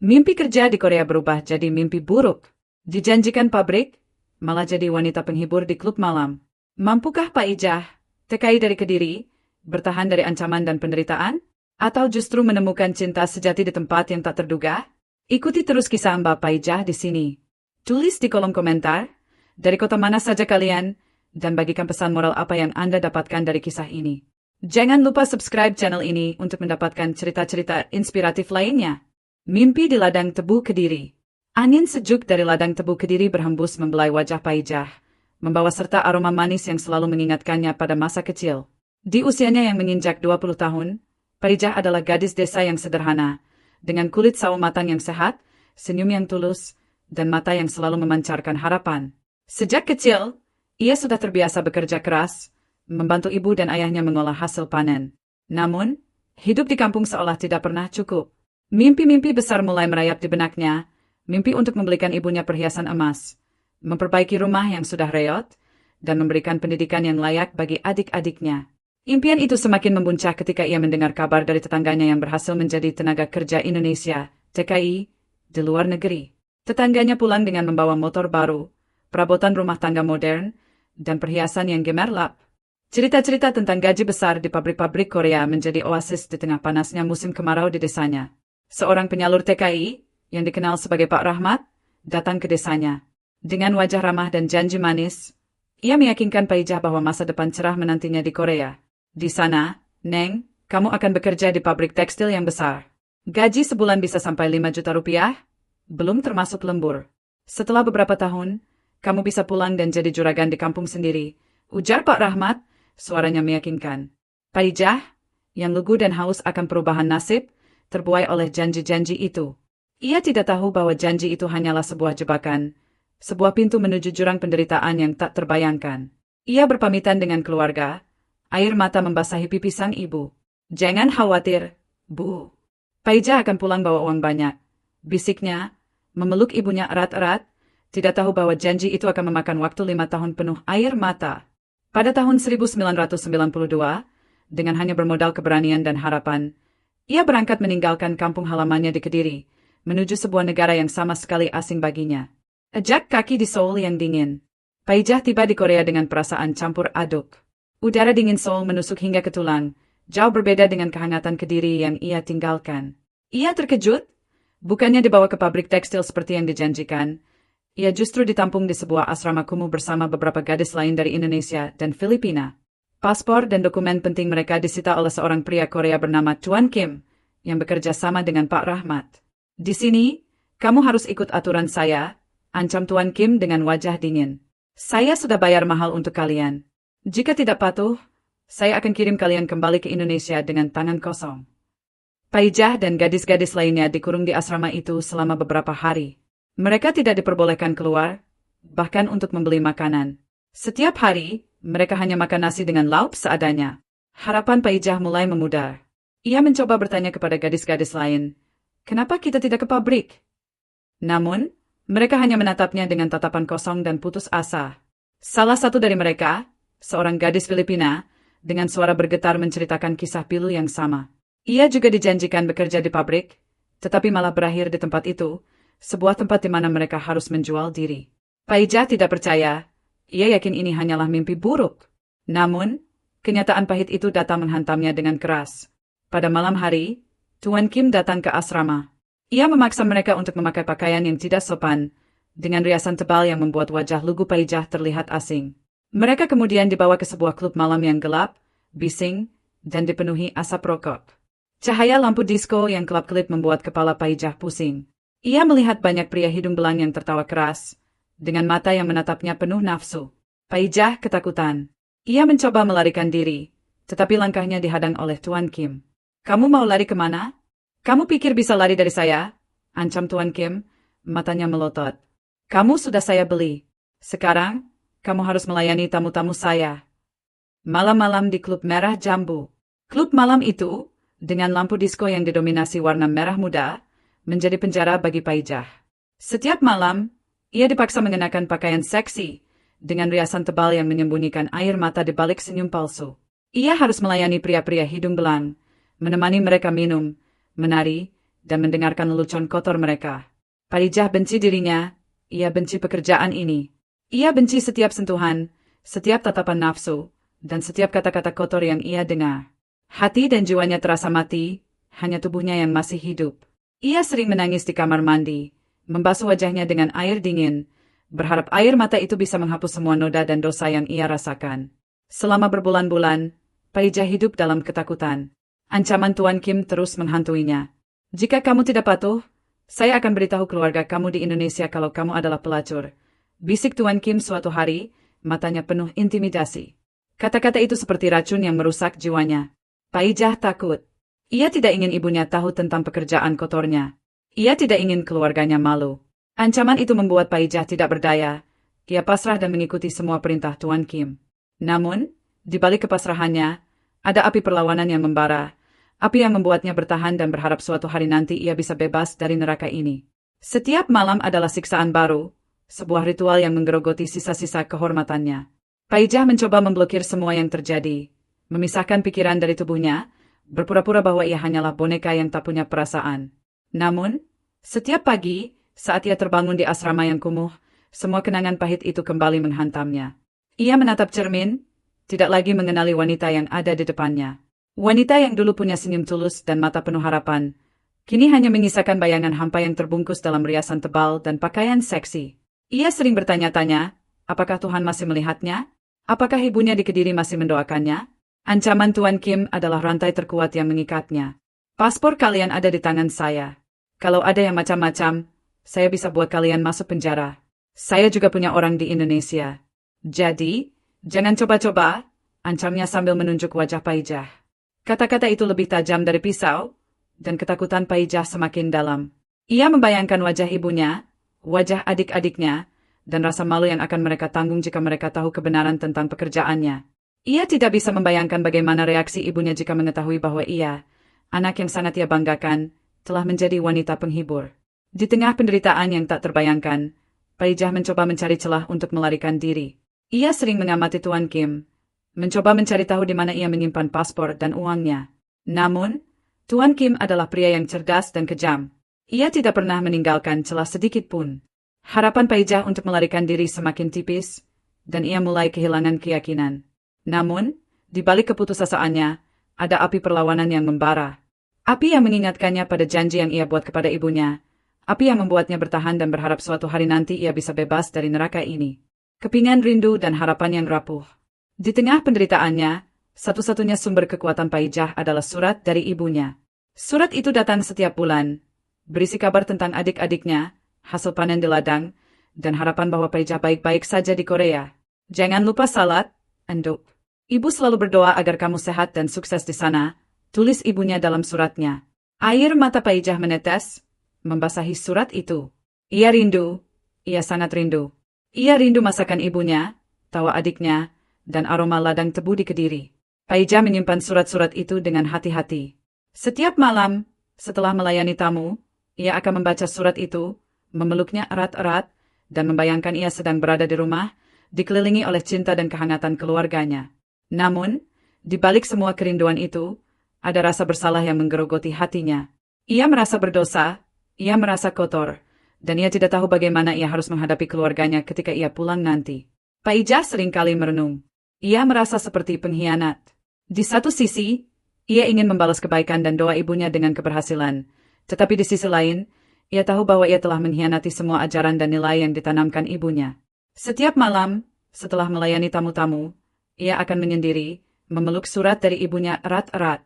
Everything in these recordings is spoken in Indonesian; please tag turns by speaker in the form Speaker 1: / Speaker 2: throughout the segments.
Speaker 1: Mimpi kerja di Korea berubah jadi mimpi buruk. Dijanjikan pabrik, malah jadi wanita penghibur di klub malam. Mampukah Pak Ijah, TKI dari Kediri, bertahan dari ancaman dan penderitaan? Atau justru menemukan cinta sejati di tempat yang tak terduga? Ikuti terus kisah Mbak Pak Ijah di sini. Tulis di kolom komentar, dari kota mana saja kalian, dan bagikan pesan moral apa yang Anda dapatkan dari kisah ini. Jangan lupa subscribe channel ini untuk mendapatkan cerita-cerita inspiratif lainnya. Mimpi di ladang tebu Kediri. Angin sejuk dari ladang tebu Kediri berhembus membelai wajah Pak Ijah, membawa serta aroma manis yang selalu mengingatkannya pada masa kecil. Di usianya yang menginjak 20 tahun, Pak Ijah adalah gadis desa yang sederhana, dengan kulit sawo matang yang sehat, senyum yang tulus, dan mata yang selalu memancarkan harapan. Sejak kecil, ia sudah terbiasa bekerja keras, membantu ibu dan ayahnya mengolah hasil panen. Namun, hidup di kampung seolah tidak pernah cukup. Mimpi-mimpi besar mulai merayap di benaknya, mimpi untuk membelikan ibunya perhiasan emas, memperbaiki rumah yang sudah reot, dan memberikan pendidikan yang layak bagi adik-adiknya. Impian itu semakin membuncah ketika ia mendengar kabar dari tetangganya yang berhasil menjadi tenaga kerja Indonesia, TKI, di luar negeri. Tetangganya pulang dengan membawa motor baru, perabotan rumah tangga modern, dan perhiasan yang gemerlap. Cerita-cerita tentang gaji besar di pabrik-pabrik Korea menjadi oasis di tengah panasnya musim kemarau di desanya. Seorang penyalur TKI, yang dikenal sebagai Pak Rahmat, datang ke desanya. Dengan wajah ramah dan janji manis, ia meyakinkan Pak Ijah bahwa masa depan cerah menantinya di Korea. Di sana, Neng, kamu akan bekerja di pabrik tekstil yang besar. Gaji sebulan bisa sampai 5 juta rupiah, belum termasuk lembur. Setelah beberapa tahun, kamu bisa pulang dan jadi juragan di kampung sendiri, ujar Pak Rahmat, suaranya meyakinkan. Pak Ijah, yang lugu dan haus akan perubahan nasib, terbuai oleh janji-janji itu. Ia tidak tahu bahwa janji itu hanyalah sebuah jebakan, sebuah pintu menuju jurang penderitaan yang tak terbayangkan. Ia berpamitan dengan keluarga, air mata membasahi pipi sang ibu. Jangan khawatir, Bu. Pak Ijah akan pulang bawa uang banyak, bisiknya, memeluk ibunya erat-erat, tidak tahu bahwa janji itu akan memakan waktu 5 tahun penuh air mata. Pada tahun 1992, dengan hanya bermodal keberanian dan harapan, ia berangkat meninggalkan kampung halamannya di Kediri, menuju sebuah negara yang sama sekali asing baginya. Ejak kaki di Seoul yang dingin. Pak Ijah tiba di Korea dengan perasaan campur aduk. Udara dingin Seoul menusuk hingga ke tulang, jauh berbeda dengan kehangatan Kediri yang ia tinggalkan. Ia terkejut, bukannya dibawa ke pabrik tekstil seperti yang dijanjikan. Ia justru ditampung di sebuah asrama kumuh bersama beberapa gadis lain dari Indonesia dan Filipina. Paspor dan dokumen penting mereka disita oleh seorang pria Korea bernama Tuan Kim, yang bekerja sama dengan Pak Rahmat. Di sini, kamu harus ikut aturan saya, ancam Tuan Kim dengan wajah dingin. Saya sudah bayar mahal untuk kalian. Jika tidak patuh, saya akan kirim kalian kembali ke Indonesia dengan tangan kosong. Pak Ijah dan gadis-gadis lainnya dikurung di asrama itu selama beberapa hari. Mereka tidak diperbolehkan keluar, bahkan untuk membeli makanan. Setiap hari, mereka hanya makan nasi dengan lauk seadanya. Harapan Pak Ijah mulai memudar. Ia mencoba bertanya kepada gadis-gadis lain, kenapa kita tidak ke pabrik? Namun, mereka hanya menatapnya dengan tatapan kosong dan putus asa. Salah satu dari mereka, seorang gadis Filipina, dengan suara bergetar menceritakan kisah pilu yang sama. Ia juga dijanjikan bekerja di pabrik, tetapi malah berakhir di tempat itu, sebuah tempat di mana mereka harus menjual diri. Pak Ijah tidak percaya. Ia yakin ini hanyalah mimpi buruk. Namun, kenyataan pahit itu datang menghantamnya dengan keras. Pada malam hari, Tuan Kim datang ke asrama. Ia memaksa mereka untuk memakai pakaian yang tidak sopan, dengan riasan tebal yang membuat wajah lugu Pak Ijah terlihat asing. Mereka kemudian dibawa ke sebuah klub malam yang gelap, bising, dan dipenuhi asap rokok. Cahaya lampu disko yang kelap-kelip membuat kepala Pak Ijah pusing. Ia melihat banyak pria hidung belang yang tertawa keras, dengan mata yang menatapnya penuh nafsu. Pak Ijah ketakutan. Ia mencoba melarikan diri, tetapi langkahnya dihadang oleh Tuan Kim. Kamu mau lari kemana? Kamu pikir bisa lari dari saya? Ancam Tuan Kim, matanya melotot. Kamu sudah saya beli. Sekarang, kamu harus melayani tamu-tamu saya. Malam-malam di klub merah jambu. Klub malam itu, dengan lampu disko yang didominasi warna merah muda, menjadi penjara bagi Pak Ijah. Setiap malam, ia dipaksa mengenakan pakaian seksi, dengan riasan tebal yang menyembunyikan air mata di balik senyum palsu. Ia harus melayani pria-pria hidung belang, menemani mereka minum, menari, dan mendengarkan lelucon kotor mereka. Parijah benci dirinya, ia benci pekerjaan ini. Ia benci setiap sentuhan, setiap tatapan nafsu, dan setiap kata-kata kotor yang ia dengar. Hati dan jiwanya terasa mati, hanya tubuhnya yang masih hidup. Ia sering menangis di kamar mandi, membasuh wajahnya dengan air dingin, berharap air mata itu bisa menghapus semua noda dan dosa yang ia rasakan. Selama berbulan-bulan, Parijah hidup dalam ketakutan. Ancaman Tuan Kim terus menghantuinya. Jika kamu tidak patuh, saya akan beritahu keluarga kamu di Indonesia kalau kamu adalah pelacur. Bisik Tuan Kim suatu hari, matanya penuh intimidasi. Kata-kata itu seperti racun yang merusak jiwanya. Parijah takut. Ia tidak ingin ibunya tahu tentang pekerjaan kotornya. Ia tidak ingin keluarganya malu. Ancaman itu membuat Parijah tidak berdaya. Ia pasrah dan mengikuti semua perintah Tuan Kim. Namun, di balik kepasrahannya, ada api perlawanan yang membara. Api yang membuatnya bertahan dan berharap suatu hari nanti ia bisa bebas dari neraka ini. Setiap malam adalah siksaan baru, sebuah ritual yang menggerogoti sisa-sisa kehormatannya. Parijah mencoba memblokir semua yang terjadi, memisahkan pikiran dari tubuhnya, berpura-pura bahwa ia hanyalah boneka yang tak punya perasaan. Namun, setiap pagi, saat ia terbangun di asrama yang kumuh, semua kenangan pahit itu kembali menghantamnya. Ia menatap cermin, tidak lagi mengenali wanita yang ada di depannya. Wanita yang dulu punya senyum tulus dan mata penuh harapan, kini hanya mengisahkan bayangan hampa yang terbungkus dalam riasan tebal dan pakaian seksi. Ia sering bertanya-tanya, apakah Tuhan masih melihatnya? Apakah ibunya di Kediri masih mendoakannya? Ancaman Tuan Kim adalah rantai terkuat yang mengikatnya. Paspor kalian ada di tangan saya. Kalau ada yang macam-macam, saya bisa buat kalian masuk penjara. Saya juga punya orang di Indonesia. Jadi, jangan coba-coba, ancamnya sambil menunjuk wajah Parijah. Kata-kata itu lebih tajam dari pisau, dan ketakutan Parijah semakin dalam. Ia membayangkan wajah ibunya, wajah adik-adiknya, dan rasa malu yang akan mereka tanggung jika mereka tahu kebenaran tentang pekerjaannya. Ia tidak bisa membayangkan bagaimana reaksi ibunya jika mengetahui bahwa ia, anak yang sangat ia banggakan, telah menjadi wanita penghibur. Di tengah penderitaan yang tak terbayangkan, Parijah mencoba mencari celah untuk melarikan diri. Ia sering mengamati Tuan Kim, mencoba mencari tahu di mana ia menyimpan paspor dan uangnya. Namun, Tuan Kim adalah pria yang cerdas dan kejam. Ia tidak pernah meninggalkan celah sedikit pun. Harapan Parijah untuk melarikan diri semakin tipis, dan ia mulai kehilangan keyakinan. Namun, di balik keputusasaannya, ada api perlawanan yang membara. Api yang mengingatkannya pada janji yang ia buat kepada ibunya. Api yang membuatnya bertahan dan berharap suatu hari nanti ia bisa bebas dari neraka ini. Kepingan rindu dan harapan yang rapuh. Di tengah penderitaannya, satu-satunya sumber kekuatan Parijah adalah surat dari ibunya. Surat itu datang setiap bulan, berisi kabar tentang adik-adiknya, hasil panen di ladang, dan harapan bahwa Parijah baik-baik saja di Korea. Jangan lupa salat, Enduk. Ibu selalu berdoa agar kamu sehat dan sukses di sana, tulis ibunya dalam suratnya. Air mata Parijah menetes, membasahi surat itu. Ia rindu, ia sangat rindu. Ia rindu masakan ibunya, tawa adiknya, dan aroma ladang tebu di Kediri. Parijah menyimpan surat-surat itu dengan hati-hati. Setiap malam, setelah melayani tamu, ia akan membaca surat itu, memeluknya erat-erat, dan membayangkan ia sedang berada di rumah, dikelilingi oleh cinta dan kehangatan keluarganya. Namun, di balik semua kerinduan itu, ada rasa bersalah yang menggerogoti hatinya. Ia merasa berdosa, ia merasa kotor, dan ia tidak tahu bagaimana ia harus menghadapi keluarganya ketika ia pulang nanti. Parijah seringkali merenung. Ia merasa seperti pengkhianat. Di satu sisi, ia ingin membalas kebaikan dan doa ibunya dengan keberhasilan. Tetapi di sisi lain, ia tahu bahwa ia telah mengkhianati semua ajaran dan nilai yang ditanamkan ibunya. Setiap malam, setelah melayani tamu-tamu, ia akan menyendiri, memeluk surat dari ibunya erat-erat.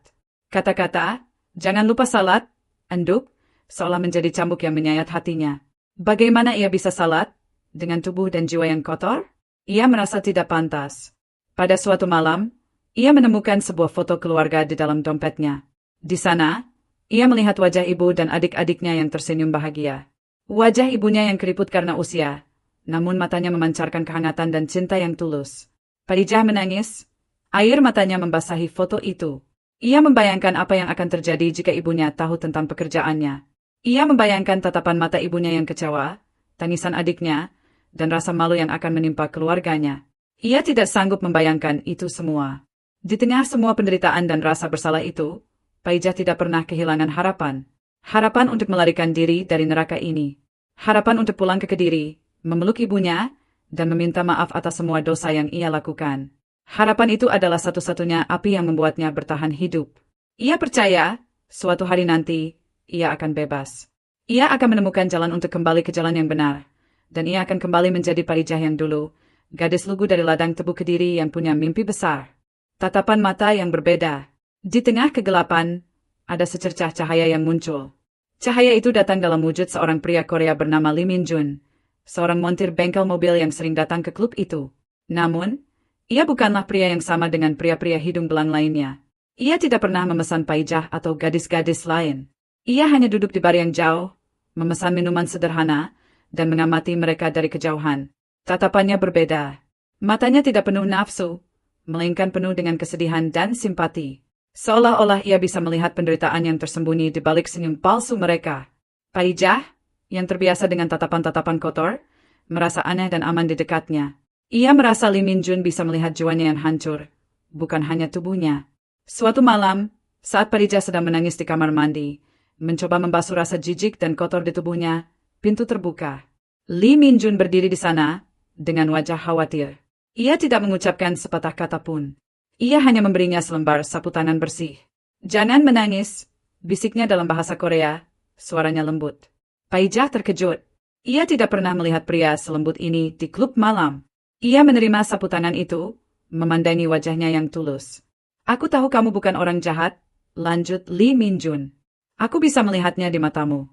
Speaker 1: Kata-kata, jangan lupa salat, Enduk, seolah menjadi cambuk yang menyayat hatinya. Bagaimana ia bisa salat? Dengan tubuh dan jiwa yang kotor? Ia merasa tidak pantas. Pada suatu malam, ia menemukan sebuah foto keluarga di dalam dompetnya. Di sana, ia melihat wajah ibu dan adik-adiknya yang tersenyum bahagia. Wajah ibunya yang keriput karena usia, namun matanya memancarkan kehangatan dan cinta yang tulus. Parijah menangis. Air matanya membasahi foto itu. Ia membayangkan apa yang akan terjadi jika ibunya tahu tentang pekerjaannya. Ia membayangkan tatapan mata ibunya yang kecewa, tangisan adiknya, dan rasa malu yang akan menimpa keluarganya. Ia tidak sanggup membayangkan itu semua. Di tengah semua penderitaan dan rasa bersalah itu, Parijah tidak pernah kehilangan harapan. Harapan untuk melarikan diri dari neraka ini. Harapan untuk pulang ke Kediri, memeluk ibunya, dan meminta maaf atas semua dosa yang ia lakukan. Harapan itu adalah satu-satunya api yang membuatnya bertahan hidup. Ia percaya, suatu hari nanti, ia akan bebas. Ia akan menemukan jalan untuk kembali ke jalan yang benar. Dan ia akan kembali menjadi Parijah yang dulu, gadis lugu dari ladang tebu Kediri yang punya mimpi besar. Tatapan mata yang berbeda. Di tengah kegelapan, ada secercah cahaya yang muncul. Cahaya itu datang dalam wujud seorang pria Korea bernama Lee Min-jun, seorang montir bengkel mobil yang sering datang ke klub itu. Namun, ia bukanlah pria yang sama dengan pria-pria hidung belang lainnya. Ia tidak pernah memesan paijah atau gadis-gadis lain. Ia hanya duduk di bar yang jauh, memesan minuman sederhana, dan mengamati mereka dari kejauhan. Tatapannya berbeda. Matanya tidak penuh nafsu, melainkan penuh dengan kesedihan dan simpati. Seolah-olah ia bisa melihat penderitaan yang tersembunyi di balik senyum palsu mereka. Paijah, yang terbiasa dengan tatapan-tatapan kotor, merasa aneh dan aman di dekatnya. Ia merasa Lee Min-jun bisa melihat jiwanya yang hancur, bukan hanya tubuhnya. Suatu malam, saat Parijah sedang menangis di kamar mandi, mencoba membasuh rasa jijik dan kotor di tubuhnya, pintu terbuka. Lee Min-jun berdiri di sana, dengan wajah khawatir. Ia tidak mengucapkan sepatah kata pun. Ia hanya memberinya selembar sapu tangan bersih. "Jangan menangis," bisiknya dalam bahasa Korea, suaranya lembut. Paijah terkejut. Ia tidak pernah melihat pria selembut ini di klub malam. Ia menerima sapu tangan itu, memandangi wajahnya yang tulus. "Aku tahu kamu bukan orang jahat," lanjut Lee Min-jun. "Aku bisa melihatnya di matamu."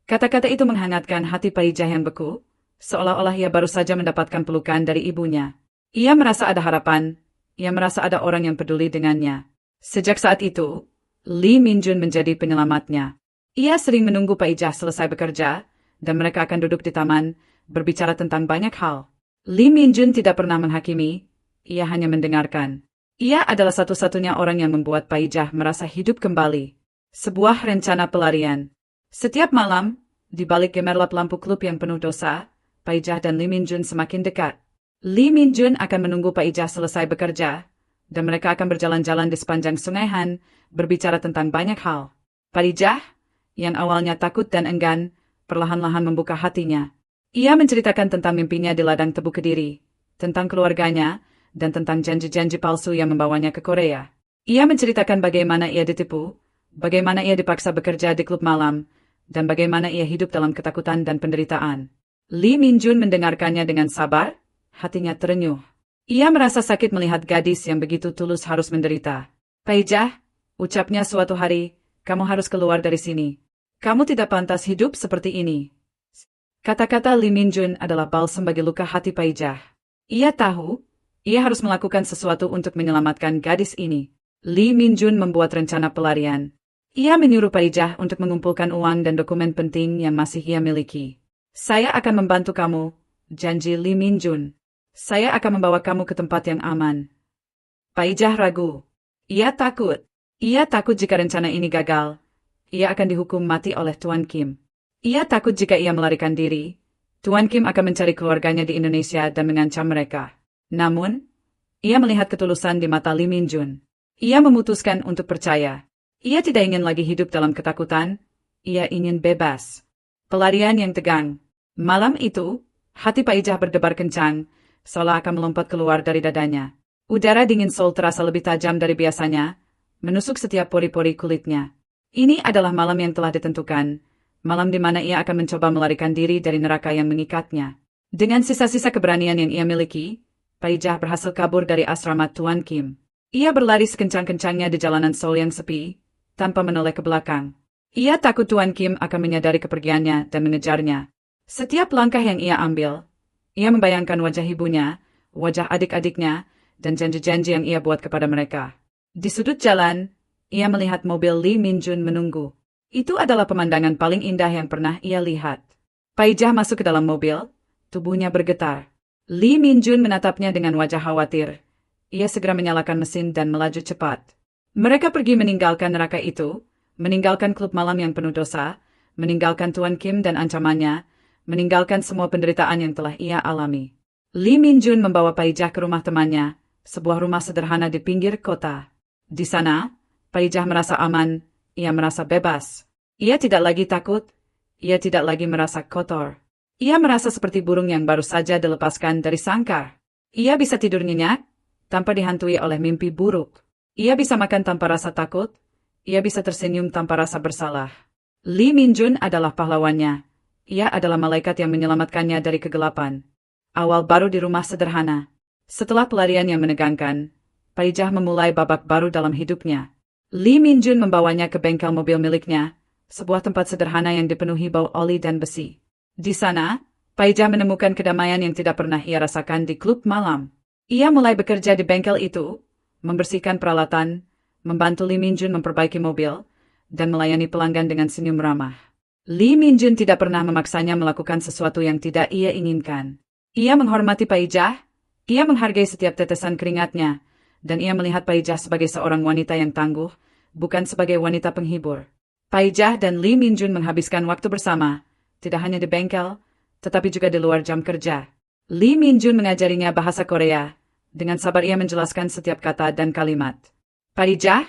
Speaker 1: Kata-kata itu menghangatkan hati Paijah yang beku, seolah-olah ia baru saja mendapatkan pelukan dari ibunya. Ia merasa ada harapan. Ia merasa ada orang yang peduli dengannya. Sejak saat itu, Lee Min-jun menjadi penyelamatnya. Ia sering menunggu Paijah selesai bekerja, dan mereka akan duduk di taman, berbicara tentang banyak hal. Lee Min-jun tidak pernah menghakimi, ia hanya mendengarkan. Ia adalah satu-satunya orang yang membuat Paijah merasa hidup kembali. Sebuah rencana pelarian. Setiap malam, di balik gemerlap lampu klub yang penuh dosa, Paijah dan Lee Min-jun semakin dekat. Lee Min-jun akan menunggu Paijah selesai bekerja, dan mereka akan berjalan-jalan di sepanjang Sungai Han, berbicara tentang banyak hal. Paijah, yang awalnya takut dan enggan, perlahan-lahan membuka hatinya. Ia menceritakan tentang mimpinya di ladang tebu Kediri, tentang keluarganya, dan tentang janji-janji palsu yang membawanya ke Korea. Ia menceritakan bagaimana ia ditipu, bagaimana ia dipaksa bekerja di klub malam, dan bagaimana ia hidup dalam ketakutan dan penderitaan. Lee Min-jun mendengarkannya dengan sabar, hatinya terenyuh. Ia merasa sakit melihat gadis yang begitu tulus harus menderita. "Paijah," ucapnya suatu hari, "kamu harus keluar dari sini. Kamu tidak pantas hidup seperti ini." Kata-kata Lee Min-jun adalah balsam bagi luka hati Paijah. Ia tahu, ia harus melakukan sesuatu untuk menyelamatkan gadis ini. Lee Min-jun membuat rencana pelarian. Ia menyuruh Paijah untuk mengumpulkan uang dan dokumen penting yang masih ia miliki. "Saya akan membantu kamu," janji Lee Min-jun. "Saya akan membawa kamu ke tempat yang aman." Paijah ragu. Ia takut. Ia takut jika rencana ini gagal, ia akan dihukum mati oleh Tuan Kim. Ia takut jika ia melarikan diri, Tuan Kim akan mencari keluarganya di Indonesia dan mengancam mereka. Namun, ia melihat ketulusan di mata Lee Min-jun. Ia memutuskan untuk percaya. Ia tidak ingin lagi hidup dalam ketakutan, ia ingin bebas. Pelarian yang tegang. Malam itu, hati Paijah berdebar kencang, seolah akan melompat keluar dari dadanya. Udara dingin Seoul terasa lebih tajam dari biasanya, menusuk setiap pori-pori kulitnya. Ini adalah malam yang telah ditentukan, malam di mana ia akan mencoba melarikan diri dari neraka yang mengikatnya. Dengan sisa-sisa keberanian yang ia miliki, Paijah berhasil kabur dari asrama Tuan Kim. Ia berlari sekencang-kencangnya di jalanan Seoul yang sepi, tanpa menoleh ke belakang. Ia takut Tuan Kim akan menyadari kepergiannya dan mengejarnya. Setiap langkah yang ia ambil, ia membayangkan wajah ibunya, wajah adik-adiknya, dan janji-janji yang ia buat kepada mereka. Di sudut jalan, ia melihat mobil Lee Min-jun menunggu. Itu adalah pemandangan paling indah yang pernah ia lihat. Paijah masuk ke dalam mobil, tubuhnya bergetar. Lee Min-jun menatapnya dengan wajah khawatir. Ia segera menyalakan mesin dan melaju cepat. Mereka pergi meninggalkan neraka itu, meninggalkan klub malam yang penuh dosa, meninggalkan Tuan Kim dan ancamannya, meninggalkan semua penderitaan yang telah ia alami. Lee Min-jun membawa Paijah ke rumah temannya, sebuah rumah sederhana di pinggir kota. Di sana, Paijah merasa aman, ia merasa bebas. Ia tidak lagi takut, ia tidak lagi merasa kotor. Ia merasa seperti burung yang baru saja dilepaskan dari sangkar. Ia bisa tidur nyenyak, tanpa dihantui oleh mimpi buruk. Ia bisa makan tanpa rasa takut, ia bisa tersenyum tanpa rasa bersalah. Lee Min-jun adalah pahlawannya. Ia adalah malaikat yang menyelamatkannya dari kegelapan. Awal baru di rumah sederhana. Setelah pelarian yang menegangkan, Paijah memulai babak baru dalam hidupnya. Lee Min-jun membawanya ke bengkel mobil miliknya, sebuah tempat sederhana yang dipenuhi bau oli dan besi. Di sana, Paijah menemukan kedamaian yang tidak pernah ia rasakan di klub malam. Ia mulai bekerja di bengkel itu, membersihkan peralatan, membantu Lee Min-jun memperbaiki mobil, dan melayani pelanggan dengan senyum ramah. Lee Min-jun tidak pernah memaksanya melakukan sesuatu yang tidak ia inginkan. Ia menghormati Paijah, ia menghargai setiap tetesan keringatnya, dan ia melihat Paijah sebagai seorang wanita yang tangguh, bukan sebagai wanita penghibur. Paijah dan Lee Min-jun menghabiskan waktu bersama, tidak hanya di bengkel, tetapi juga di luar jam kerja. Lee Min-jun mengajarinya bahasa Korea, dengan sabar ia menjelaskan setiap kata dan kalimat. Paijah,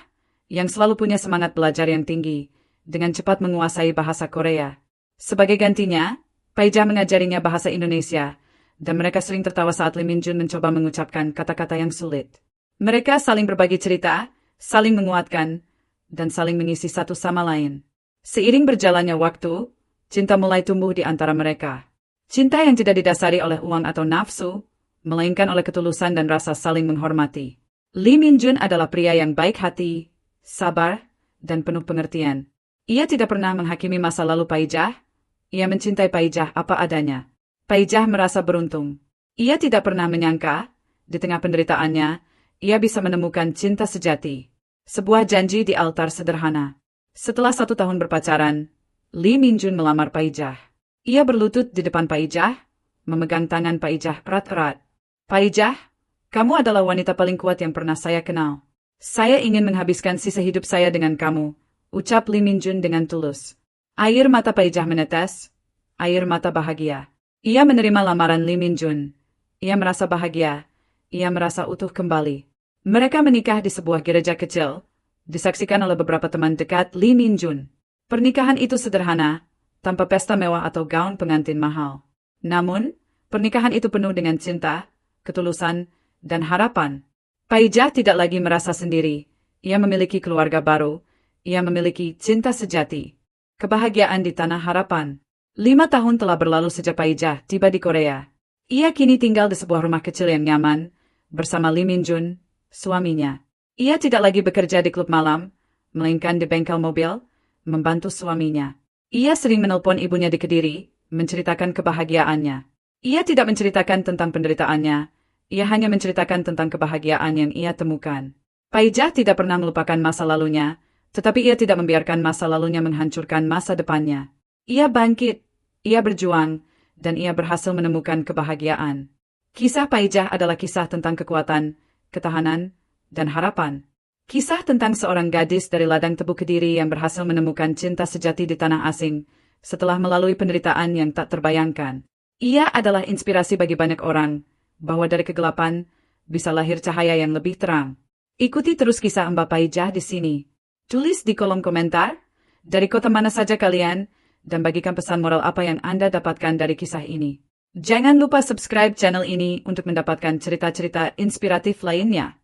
Speaker 1: yang selalu punya semangat belajar yang tinggi, dengan cepat menguasai bahasa Korea. Sebagai gantinya, Paijah mengajarinya bahasa Indonesia, dan mereka sering tertawa saat Lee Min-jun mencoba mengucapkan kata-kata yang sulit. Mereka saling berbagi cerita, saling menguatkan, dan saling mengisi satu sama lain. Seiring berjalannya waktu, cinta mulai tumbuh di antara mereka. Cinta yang tidak didasari oleh uang atau nafsu, melainkan oleh ketulusan dan rasa saling menghormati. Lee Min-jun adalah pria yang baik hati, sabar, dan penuh pengertian. Ia tidak pernah menghakimi masa lalu Paijah, ia mencintai Paijah apa adanya. Paijah merasa beruntung. Ia tidak pernah menyangka, di tengah penderitaannya, ia bisa menemukan cinta sejati. Sebuah janji di altar sederhana. Setelah 1 tahun berpacaran, Lee Min-jun melamar Paijah. Ia berlutut di depan Paijah, memegang tangan Paijah erat-erat. Paijah, kamu adalah wanita paling kuat yang pernah saya kenal. Saya ingin menghabiskan sisa hidup saya dengan kamu, ucap Lee Min-jun dengan tulus. Air mata Paijah menetes, air mata bahagia. Ia menerima lamaran Lee Min-jun. Ia merasa bahagia, ia merasa utuh kembali. Mereka menikah di sebuah gereja kecil, disaksikan oleh beberapa teman dekat Lee Min-jun. Pernikahan itu sederhana, tanpa pesta mewah atau gaun pengantin mahal. Namun, pernikahan itu penuh dengan cinta, ketulusan, dan harapan. Paijah tidak lagi merasa sendiri. Ia memiliki keluarga baru. Ia memiliki cinta sejati. Kebahagiaan di tanah harapan. 5 tahun telah berlalu sejak Paijah tiba di Korea. Ia kini tinggal di sebuah rumah kecil yang nyaman, bersama Lee Min-jun, suaminya. Ia tidak lagi bekerja di klub malam, melainkan di bengkel mobil, membantu suaminya. Ia sering menelpon ibunya di Kediri, menceritakan kebahagiaannya. Ia tidak menceritakan tentang penderitaannya, ia hanya menceritakan tentang kebahagiaan yang ia temukan. Paijah tidak pernah melupakan masa lalunya, tetapi ia tidak membiarkan masa lalunya menghancurkan masa depannya. Ia bangkit, ia berjuang, dan ia berhasil menemukan kebahagiaan. Kisah Paijah adalah kisah tentang kekuatan, ketahanan, dan harapan. Kisah tentang seorang gadis dari ladang tebu Kediri yang berhasil menemukan cinta sejati di tanah asing, setelah melalui penderitaan yang tak terbayangkan. Ia adalah inspirasi bagi banyak orang, bahwa dari kegelapan, bisa lahir cahaya yang lebih terang. Ikuti terus kisah Mbak Paijah di sini. Tulis di kolom komentar, dari kota mana saja kalian, dan bagikan pesan moral apa yang Anda dapatkan dari kisah ini. Jangan lupa subscribe channel ini untuk mendapatkan cerita-cerita inspiratif lainnya.